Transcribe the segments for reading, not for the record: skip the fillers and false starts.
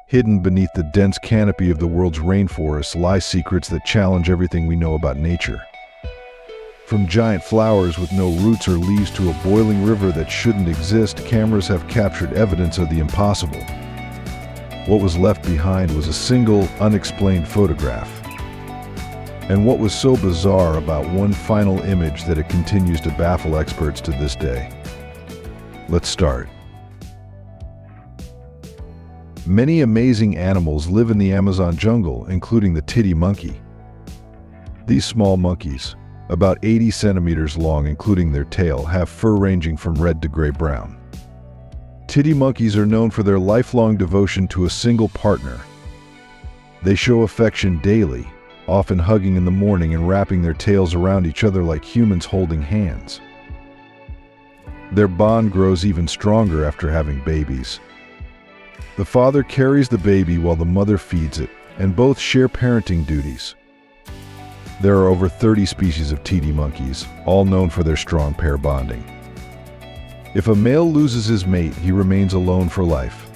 Hidden beneath the dense canopy of the world's rainforests lie secrets that challenge everything we know about nature. From giant flowers with no roots or leaves to a boiling river that shouldn't exist, cameras have captured evidence of the impossible. What was left behind was a single, unexplained photograph. And what was so bizarre about one final image that it continues to baffle experts to this day? Let's start. Many amazing animals live in the Amazon jungle, including the Titi monkey. These small monkeys, about 80 centimeters long including their tail, have fur ranging from red to gray-brown. Titi monkeys are known for their lifelong devotion to a single partner. They show affection daily, often hugging in the morning and wrapping their tails around each other like humans holding hands. Their bond grows even stronger after having babies. The father carries the baby while the mother feeds it, and both share parenting duties. There are over 30 species of Titi monkeys, all known for their strong pair bonding. If a male loses his mate, he remains alone for life.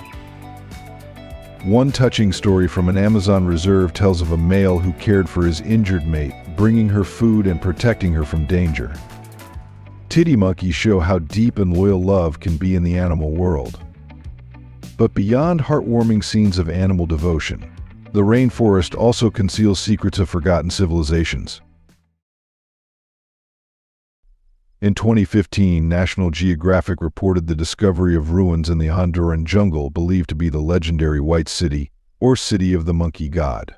One touching story from an Amazon reserve tells of a male who cared for his injured mate, bringing her food and protecting her from danger. Titi monkeys show how deep and loyal love can be in the animal world. But beyond heartwarming scenes of animal devotion, the rainforest also conceals secrets of forgotten civilizations. In 2015, National Geographic reported the discovery of ruins in the Honduran jungle believed to be the legendary White City, or City of the Monkey God.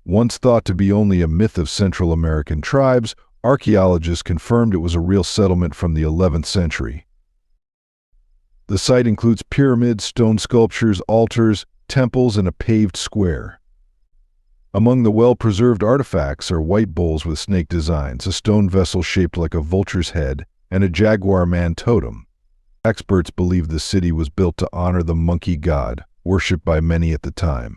Once thought to be only a myth of Central American tribes, archaeologists confirmed it was a real settlement from the 11th century. The site includes pyramids, stone sculptures, altars, temples, and a paved square. Among the well-preserved artifacts are white bowls with snake designs, a stone vessel shaped like a vulture's head, and a jaguar man totem. Experts believe the city was built to honor the monkey god, worshipped by many at the time.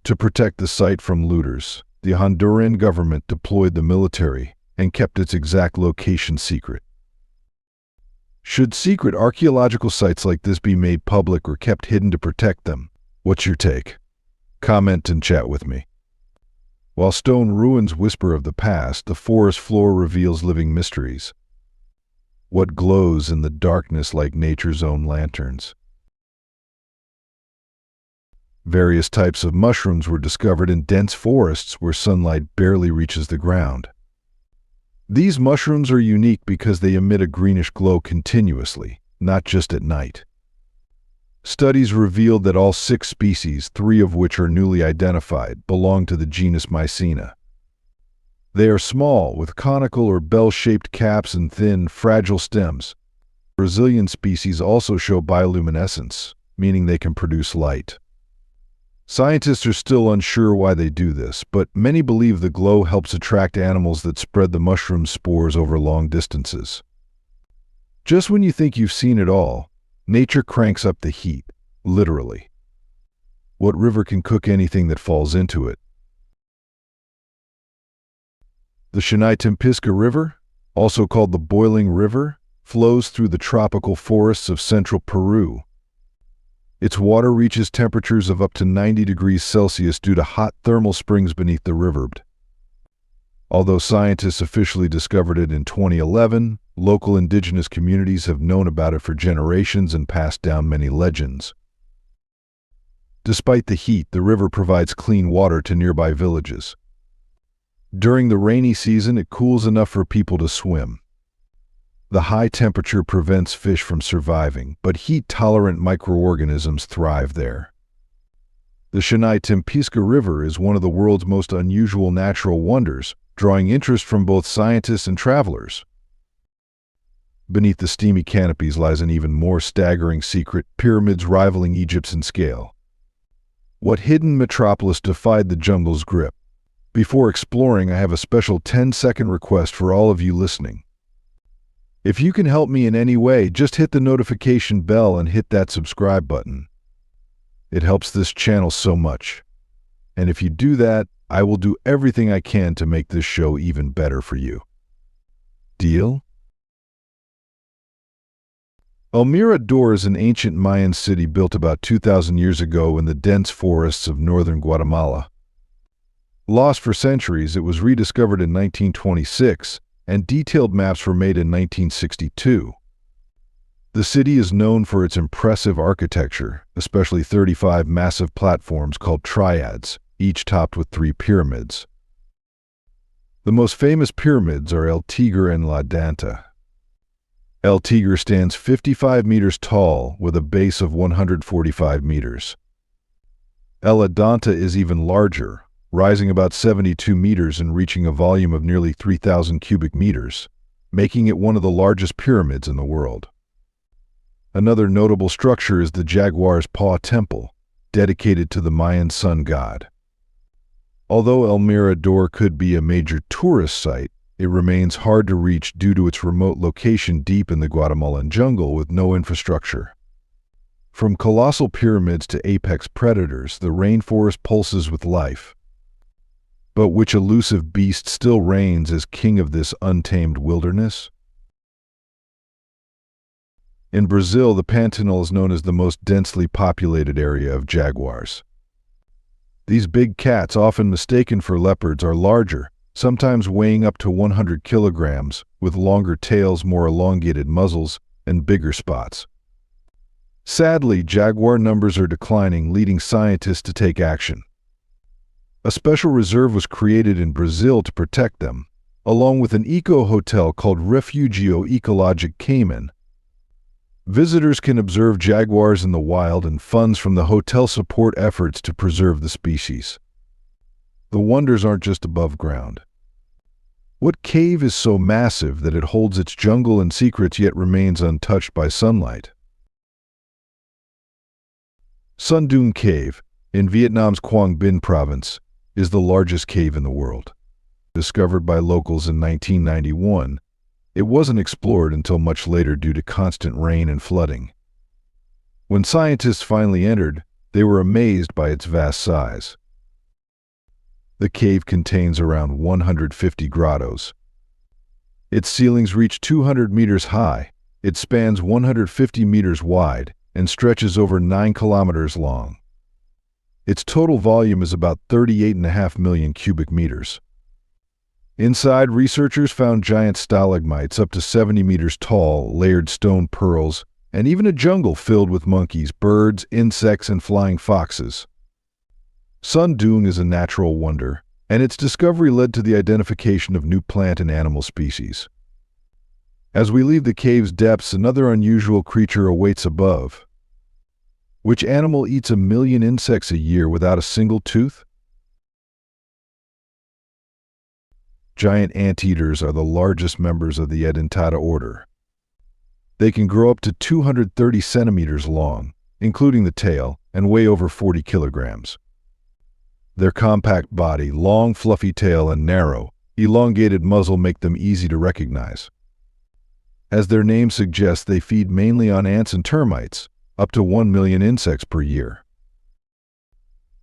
To protect the site from looters, the Honduran government deployed the military and kept its exact location secret. Should secret archaeological sites like this be made public or kept hidden to protect them? What's your take? Comment and chat with me. While stone ruins whisper of the past, the forest floor reveals living mysteries. What glows in the darkness like nature's own lanterns? Various types of mushrooms were discovered in dense forests where sunlight barely reaches the ground. These mushrooms are unique because they emit a greenish glow continuously, not just at night. Studies revealed that all 6 species, 3 of which are newly identified, belong to the genus Mycena. They are small, with conical or bell-shaped caps and thin, fragile stems. Brazilian species also show bioluminescence, meaning they can produce light. Scientists are still unsure why they do this, but many believe the glow helps attract animals that spread the mushroom spores over long distances. Just when you think you've seen it all, nature cranks up the heat, literally. What river can cook anything that falls into it? The Xinay-Timpisca River, also called the Boiling River, flows through the tropical forests of central Peru. Its water reaches temperatures of up to 90 degrees Celsius due to hot thermal springs beneath the riverbed. Although scientists officially discovered it in 2011, local indigenous communities have known about it for generations and passed down many legends. Despite the heat, the river provides clean water to nearby villages. During the rainy season, it cools enough for people to swim. The high temperature prevents fish from surviving, but heat-tolerant microorganisms thrive there. The Xinay-Timpisca River is one of the world's most unusual natural wonders, drawing interest from both scientists and travelers. Beneath the steamy canopies lies an even more staggering secret, pyramids rivaling Egypt's in scale. What hidden metropolis defied the jungle's grip? Before exploring, I have a special 10-second request for all of you listening. If you can help me in any way, just hit the notification bell and hit that subscribe button. It helps this channel so much. And if you do that, I will do everything I can to make this show even better for you. Deal? El Mirador is an ancient Mayan city built about 2,000 years ago in the dense forests of northern Guatemala. Lost for centuries, it was rediscovered in 1926, and detailed maps were made in 1962. The city is known for its impressive architecture, especially 35 massive platforms called triads, each topped with 3 pyramids. The most famous pyramids are El Tigre and La Danta. El Tigre stands 55 meters tall with a base of 145 meters. El Danta is even larger, rising about 72 meters and reaching a volume of nearly 3,000 cubic meters, making it one of the largest pyramids in the world. Another notable structure is the Jaguar's Paw Temple, dedicated to the Mayan sun god. Although El Mirador could be a major tourist site, it remains hard to reach due to its remote location deep in the Guatemalan jungle with no infrastructure. From colossal pyramids to apex predators, the rainforest pulses with life. But which elusive beast still reigns as king of this untamed wilderness? In Brazil, the Pantanal is known as the most densely populated area of jaguars. These big cats, often mistaken for leopards, are larger, sometimes weighing up to 100 kilograms, with longer tails, more elongated muzzles, and bigger spots. Sadly, jaguar numbers are declining, leading scientists to take action. A special reserve was created in Brazil to protect them, along with an eco-hotel called Refugio Ecologic Cayman. Visitors can observe jaguars in the wild, and funds from the hotel support efforts to preserve the species. The wonders aren't just above ground. What cave is so massive that it holds its jungle and secrets yet remains untouched by sunlight? Sun Doong Cave, in Vietnam's Quang Binh province, is the largest cave in the world. Discovered by locals in 1991, it wasn't explored until much later due to constant rain and flooding. When scientists finally entered, they were amazed by its vast size. The cave contains around 150 grottos. Its ceilings reach 200 meters high, it spans 150 meters wide, and stretches over 9 kilometers long. Its total volume is about 38.5 million cubic meters. Inside, researchers found giant stalagmites up to 70 meters tall, layered stone pearls, and even a jungle filled with monkeys, birds, insects, and flying foxes. Sun Doong is a natural wonder, and its discovery led to the identification of new plant and animal species. As we leave the cave's depths, another unusual creature awaits above. Which animal eats 1 million insects a year without a single tooth? Giant anteaters are the largest members of the Anteater order. They can grow up to 230 centimeters long, including the tail, and weigh over 40 kilograms. Their compact body, long fluffy tail, and narrow, elongated muzzle make them easy to recognize. As their name suggests, they feed mainly on ants and termites, up to 1 million insects per year.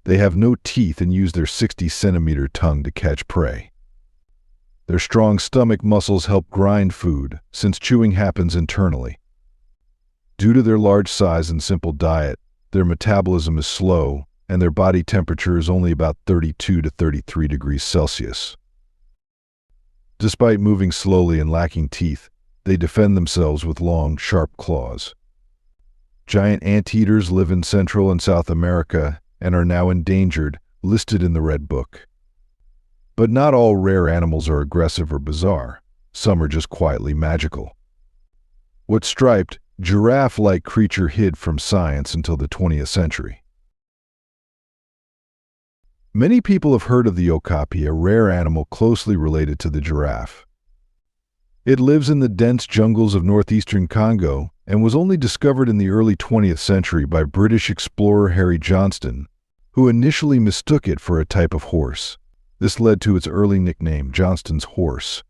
They have no teeth and use their 60-centimeter tongue to catch prey. Their strong stomach muscles help grind food, since chewing happens internally. Due to their large size and simple diet, their metabolism is slow, and their body temperature is only about 32 to 33 degrees Celsius. Despite moving slowly and lacking teeth, they defend themselves with long, sharp claws. Giant anteaters live in Central and South America and are now endangered, listed in the Red Book. But not all rare animals are aggressive or bizarre. Some are just quietly magical. What striped, giraffe-like creature hid from science until the 20th century? Many people have heard of the Okapi, a rare animal closely related to the giraffe. It lives in the dense jungles of northeastern Congo and was only discovered in the early 20th century by British explorer Harry Johnston, who initially mistook it for a type of horse. This led to its early nickname, Johnston's horse.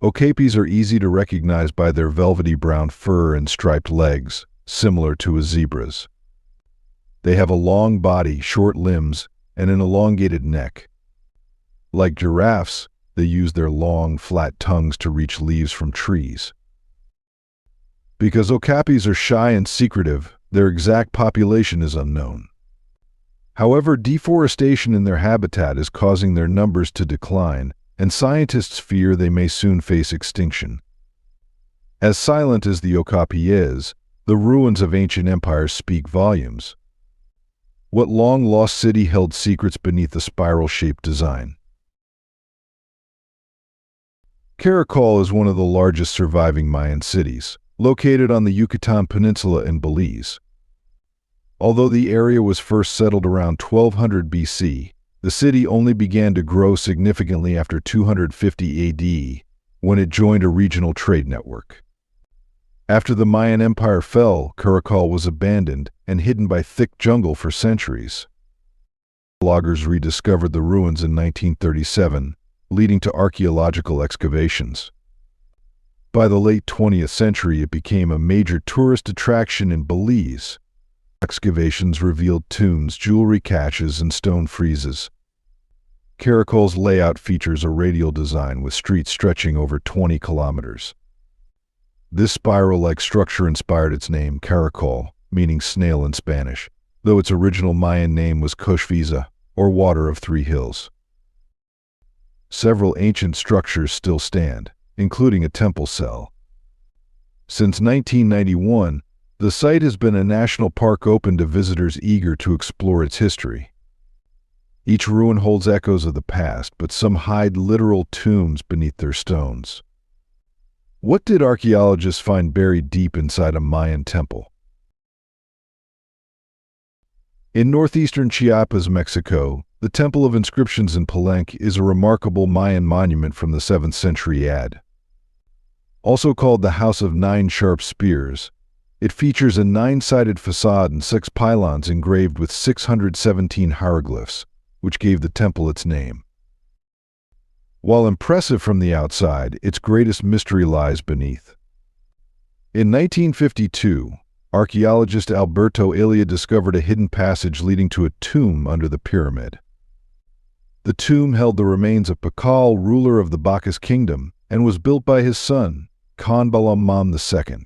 Okapis are easy to recognize by their velvety brown fur and striped legs, similar to a zebra's. They have a long body, short limbs, and an elongated neck. Like giraffes, they use their long, flat tongues to reach leaves from trees. Because okapis are shy and secretive, their exact population is unknown. However, deforestation in their habitat is causing their numbers to decline, and scientists fear they may soon face extinction. As silent as the Okapi is, the ruins of ancient empires speak volumes. What long-lost city held secrets beneath the spiral-shaped design? Caracol is one of the largest surviving Mayan cities, located on the Yucatan Peninsula in Belize. Although the area was first settled around 1200 BC, the city only began to grow significantly after 250 AD, when it joined a regional trade network. After the Mayan Empire fell, Caracol was abandoned and hidden by thick jungle for centuries. Loggers rediscovered the ruins in 1937, leading to archaeological excavations. By the late 20th century, it became a major tourist attraction in Belize. Excavations revealed tombs, jewelry caches, and stone friezes. Caracol's layout features a radial design with streets stretching over 20 kilometers. This spiral-like structure inspired its name, Caracol, meaning snail in Spanish, though its original Mayan name was Cochviza, or Water of Three Hills. Several ancient structures still stand, including a temple cell. Since 1991, the site has been a national park open to visitors eager to explore its history. Each ruin holds echoes of the past, but some hide literal tombs beneath their stones. What did archaeologists find buried deep inside a Mayan temple? In northeastern Chiapas, Mexico, the Temple of Inscriptions in Palenque is a remarkable Mayan monument from the 7th century AD. Also called the House of Nine Sharp Spears, it features a 9-sided facade and 6 pylons engraved with 617 hieroglyphs, which gave the temple its name. While impressive from the outside, its greatest mystery lies beneath. In 1952, archaeologist Alberto Illia discovered a hidden passage leading to a tomb under the pyramid. The tomb held the remains of Pakal, ruler of the Bacchus kingdom, and was built by his son, Khan Balamam II.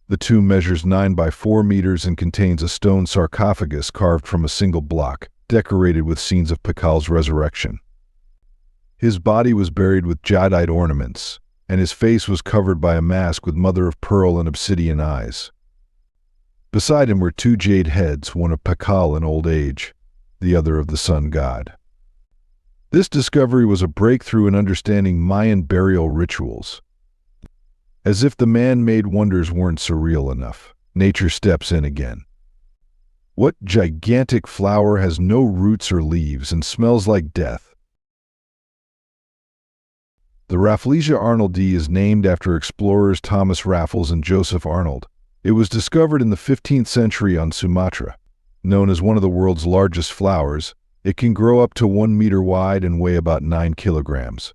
The tomb measures 9 by 4 meters and contains a stone sarcophagus carved from a single block, decorated with scenes of Pakal's resurrection. His body was buried with jadeite ornaments, and his face was covered by a mask with mother-of-pearl and obsidian eyes. Beside him were 2 jade heads, one of Pakal in old age, the other of the sun god. This discovery was a breakthrough in understanding Mayan burial rituals. As if the man-made wonders weren't surreal enough, nature steps in again. What gigantic flower has no roots or leaves and smells like death? The Rafflesia arnoldii is named after explorers Thomas Raffles and Joseph Arnold. It was discovered in the 15th century on Sumatra. Known as one of the world's largest flowers, it can grow up to 1 meter wide and weigh about 9 kilograms.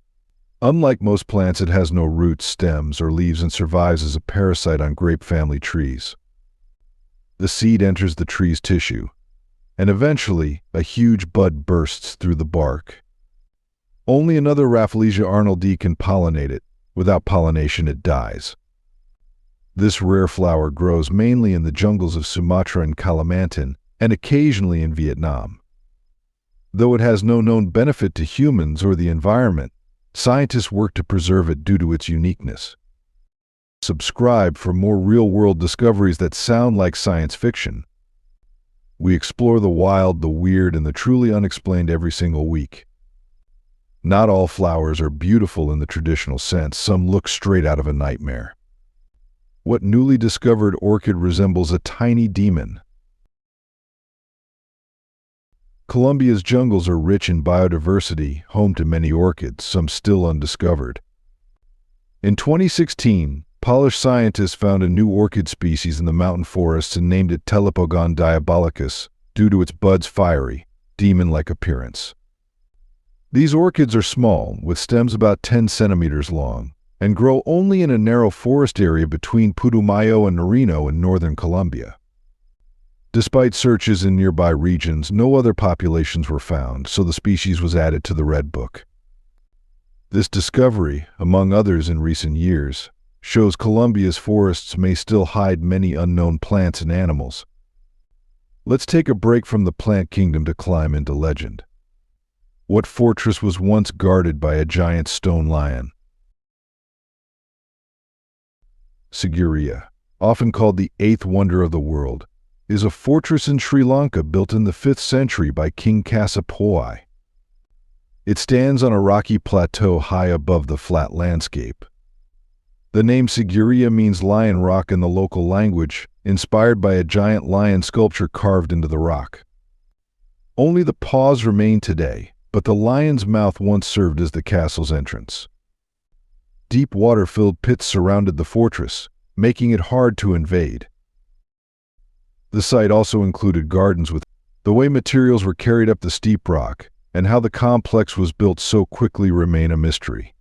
Unlike most plants, it has no roots, stems, or leaves and survives as a parasite on grape family trees. The seed enters the tree's tissue, and eventually a huge bud bursts through the bark. Only another Rafflesia arnoldii can pollinate it. Without pollination, it dies. This rare flower grows mainly in the jungles of Sumatra and Kalimantan, and occasionally in Vietnam. Though it has no known benefit to humans or the environment, scientists work to preserve it due to its uniqueness. Subscribe for more real-world discoveries that sound like science fiction. We explore the wild, the weird, and the truly unexplained every single week. Not all flowers are beautiful in the traditional sense. Some look straight out of a nightmare. What newly discovered orchid resembles a tiny demon? Colombia's jungles are rich in biodiversity, home to many orchids, some still undiscovered. In 2016, Polish scientists found a new orchid species in the mountain forests and named it Telipogon diabolicus, due to its bud's fiery, demon-like appearance. These orchids are small, with stems about 10 centimeters long, and grow only in a narrow forest area between Putumayo and Nariño in northern Colombia. Despite searches in nearby regions, no other populations were found, so the species was added to the Red Book. This discovery, among others in recent years, shows Colombia's forests may still hide many unknown plants and animals. Let's take a break from the plant kingdom to climb into legend. What fortress was once guarded by a giant stone lion? Sigiriya, often called the eighth wonder of the world, is a fortress in Sri Lanka built in the 5th century by King Kassapa. It stands on a rocky plateau high above the flat landscape. The name Sigiriya means lion rock in the local language, inspired by a giant lion sculpture carved into the rock. Only the paws remain today, but the lion's mouth once served as the castle's entrance. Deep water-filled pits surrounded the fortress, making it hard to invade. The site also included gardens with the way materials were carried up the steep rock, and how the complex was built so quickly remain a mystery.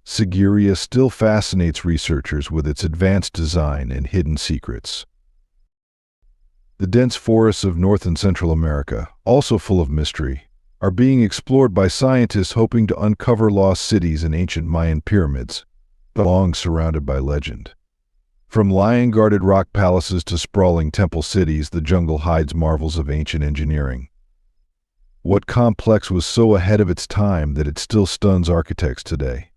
Sigiriya still fascinates researchers with its advanced design and hidden secrets. The dense forests of North and Central America, also full of mystery, are being explored by scientists hoping to uncover lost cities and ancient Mayan pyramids, long surrounded by legend. From lion-guarded rock palaces to sprawling temple cities, the jungle hides marvels of ancient engineering. What complex was so ahead of its time that it still stuns architects today?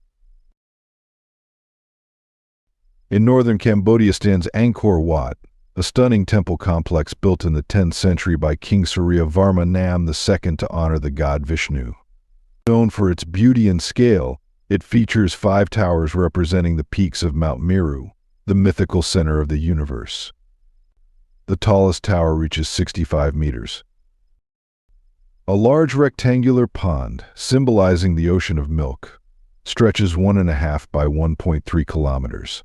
In northern Cambodia stands Angkor Wat, a stunning temple complex built in the 10th century by King Surya Varma Nam II to honor the god Vishnu. Known for its beauty and scale, it features 5 towers representing the peaks of Mount Meru, the mythical center of the universe. The tallest tower reaches 65 meters. A large rectangular pond, symbolizing the ocean of milk, stretches 1.5 by 1.3 kilometers.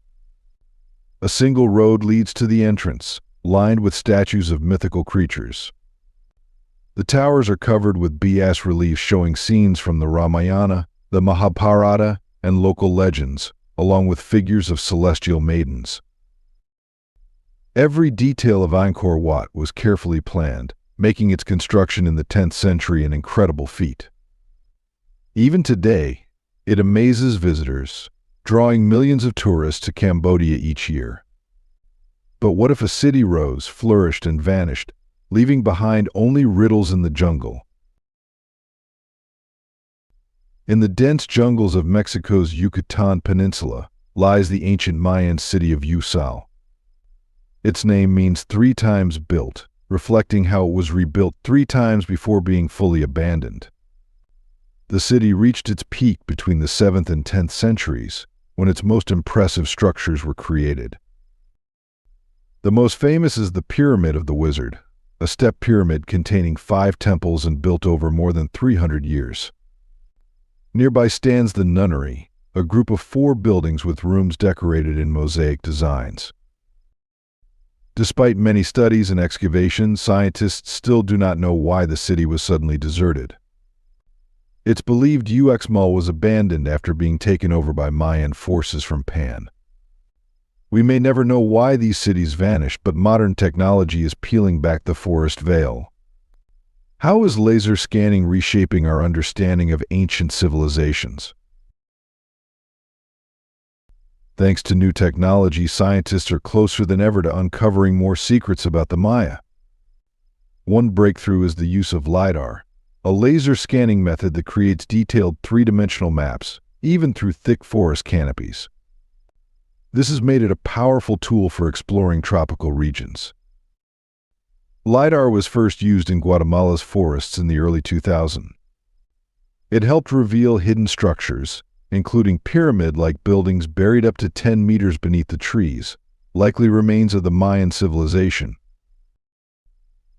A single road leads to the entrance, lined with statues of mythical creatures. The towers are covered with bas reliefs showing scenes from the Ramayana, the Mahabharata, and local legends, along with figures of celestial maidens. Every detail of Angkor Wat was carefully planned, making its construction in the 10th century an incredible feat. Even today, it amazes visitors, drawing millions of tourists to Cambodia each year. But what if a city rose, flourished, and vanished, leaving behind only riddles in the jungle? In the dense jungles of Mexico's Yucatan Peninsula lies the ancient Mayan city of Uxmal. Its name means 3 times built, reflecting how it was rebuilt 3 times before being fully abandoned. The city reached its peak between the 7th and 10th centuries, when its most impressive structures were created. The most famous is the Pyramid of the Wizard, a step pyramid containing 5 temples and built over more than 300 years. Nearby stands the Nunnery, a group of 4 buildings with rooms decorated in mosaic designs. Despite many studies and excavations, scientists still do not know why the city was suddenly deserted. It's believed Uxmal was abandoned after being taken over by Mayan forces from Pan. We may never know why these cities vanished, but modern technology is peeling back the forest veil. How is laser scanning reshaping our understanding of ancient civilizations? Thanks to new technology, scientists are closer than ever to uncovering more secrets about the Maya. One breakthrough is the use of Lidar, a laser scanning method that creates detailed 3-dimensional maps, even through thick forest canopies. This has made it a powerful tool for exploring tropical regions. Lidar was first used in Guatemala's forests in the early 2000s. It helped reveal hidden structures, including pyramid-like buildings buried up to 10 meters beneath the trees, likely remains of the Mayan civilization.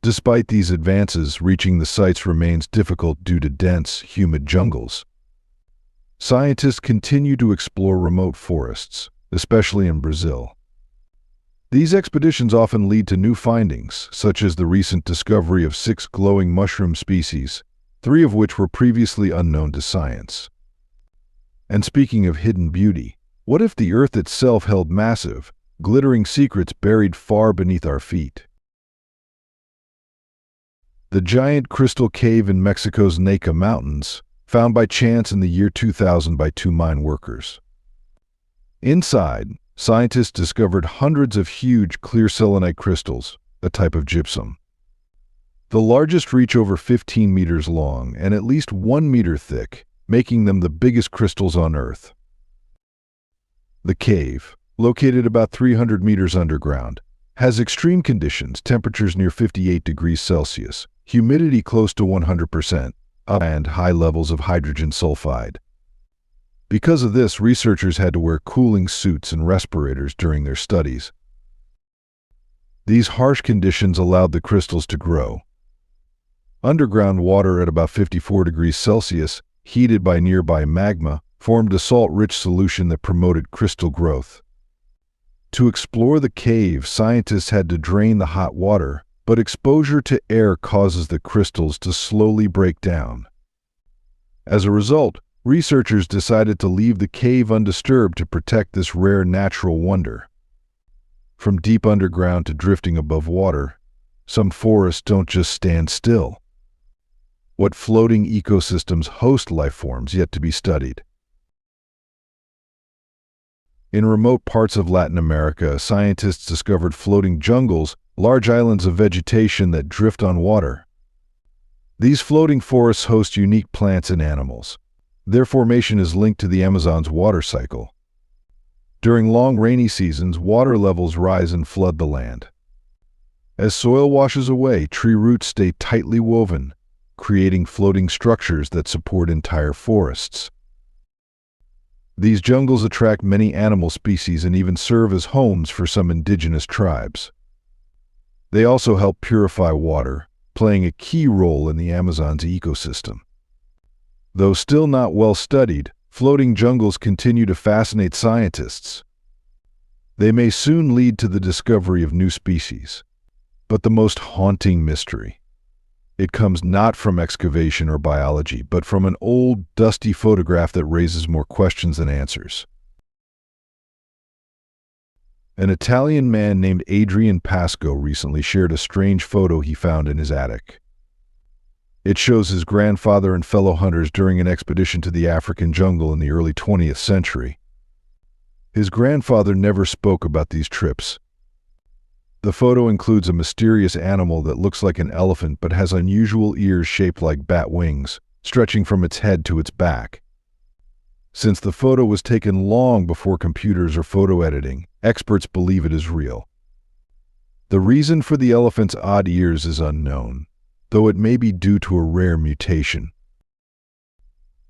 Despite these advances, reaching the sites remains difficult due to dense, humid jungles. Scientists continue to explore remote forests, especially in Brazil. These expeditions often lead to new findings, such as the recent discovery of 6 glowing mushroom species, 3 of which were previously unknown to science. And speaking of hidden beauty, what if the Earth itself held massive, glittering secrets buried far beneath our feet? The giant crystal cave in Mexico's Naica Mountains, found by chance in the year 2000 by 2 mine workers. Inside, scientists discovered hundreds of huge clear selenite crystals, a type of gypsum. The largest reach over 15 meters long and at least 1 meter thick, making them the biggest crystals on Earth. The cave, located about 300 meters underground, has extreme conditions, temperatures near 58 degrees Celsius, humidity close to 100%, and high levels of hydrogen sulfide. Because of this, researchers had to wear cooling suits and respirators during their studies. These harsh conditions allowed the crystals to grow. Underground water at about 54 degrees Celsius, heated by nearby magma, formed a salt-rich solution that promoted crystal growth. To explore the cave, scientists had to drain the hot water, but exposure to air causes the crystals to slowly break down. As a result, researchers decided to leave the cave undisturbed to protect this rare natural wonder. From deep underground to drifting above water, some forests don't just stand still. What floating ecosystems host lifeforms yet to be studied? In remote parts of Latin America, scientists discovered floating jungles, large islands of vegetation that drift on water. These floating forests host unique plants and animals. Their formation is linked to the Amazon's water cycle. During long rainy seasons, water levels rise and flood the land. As soil washes away, tree roots stay tightly woven, creating floating structures that support entire forests. These jungles attract many animal species and even serve as homes for some indigenous tribes. They also help purify water, playing a key role in the Amazon's ecosystem. Though still not well studied, floating jungles continue to fascinate scientists. They may soon lead to the discovery of new species. But the most haunting mystery, it comes not from excavation or biology, but from an old, dusty photograph that raises more questions than answers. An Italian man named Adrian Pasco recently shared a strange photo he found in his attic. It shows his grandfather and fellow hunters during an expedition to the African jungle in the early 20th century. His grandfather never spoke about these trips. The photo includes a mysterious animal that looks like an elephant but has unusual ears shaped like bat wings, stretching from its head to its back. Since the photo was taken long before computers or photo editing, experts believe it is real. The reason for the elephant's odd ears is unknown, though it may be due to a rare mutation.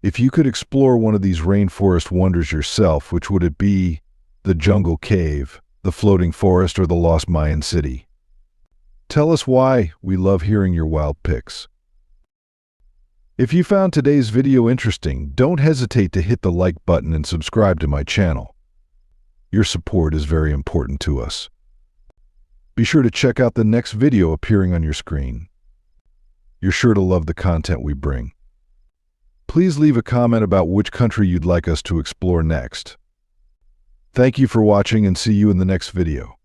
If you could explore one of these rainforest wonders yourself, which would it be? The jungle cave, the floating forest, or the lost Mayan city? Tell us why. We love hearing your wild pics. If you found today's video interesting, don't hesitate to hit the like button and subscribe to my channel. Your support is very important to us. Be sure to check out the next video appearing on your screen. You're sure to love the content we bring. Please leave a comment about which country you'd like us to explore next. Thank you for watching and see you in the next video.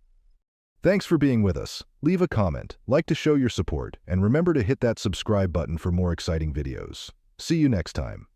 Thanks for being with us. Leave a comment, like to show your support, and remember to hit that subscribe button for more exciting videos. See you next time.